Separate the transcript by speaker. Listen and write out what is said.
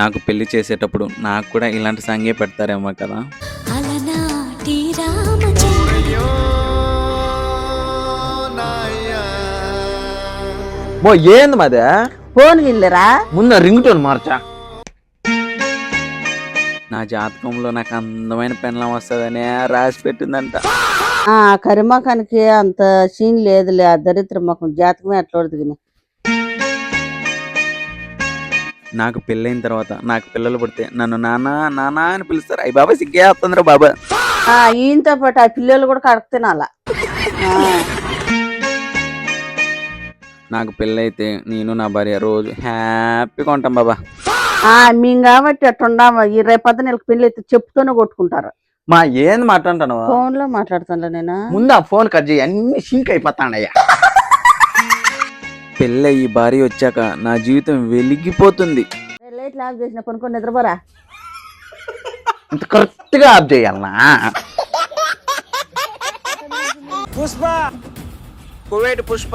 Speaker 1: నాకు పెళ్లి చేసేటప్పుడు నాకు కూడా ఇలాంటి సాంగే పెడతారేమో కదా.
Speaker 2: అలనాటి రామచంద్ర
Speaker 3: బో ఏంది మాది
Speaker 4: ఫోన్ వెళ్ళరా
Speaker 3: ముందు రింగ్ టోన్ మార్చా.
Speaker 1: నా జాతకంలో నాకు అందమైన పెళ్ళం వస్తుందనే రాసి పెట్టిందంట.
Speaker 4: ఆ కరిమకానికి అంత సీన్ లేదులే, ఆ దరిద్ర ముఖం జాతకమే అట్లా దిగిన.
Speaker 1: నాకు పెళ్ళైన తర్వాత నాకు పిల్లలు పుడితే నన్ను నాన్న నాన్న అని పిలుస్తారు. అయ్యి బాబా సిగ్గే వస్తుందిరా బాబా.
Speaker 4: ఈయనతో పాటు ఆ పిల్లలు కూడా కడక తినాల.
Speaker 1: నాకు పెళ్ళైతే నేను నా భార్య రోజు హ్యాపీగా ఉంటాం బాబా.
Speaker 4: మేము కాబట్టి అట్టుండామా, ఈ రేపొద్దు నెలకు పెళ్లి అయితే చెప్పుతూనే కొట్టుకుంటారు.
Speaker 3: మా ఏంది మాట్లాడుతాను
Speaker 4: ఫోన్ లో మాట్లాడుతాను నేను.
Speaker 3: ముందు ఆ ఫోన్ కట్ చేయి, అన్ని సింక్ అయిపోతాడయ్యా.
Speaker 1: పెళ్ళయి భార్య వచ్చాక నా జీవితం వెలిగిపోతుంది.
Speaker 4: లైట్లు ఆఫ్ చేసిన కొనుక్కొని నిద్రపోరా.
Speaker 3: ఇంత కరెక్ట్ గా ఆఫ్ చేయాలనా?
Speaker 1: పుష్ప కువైట్ పుష్ప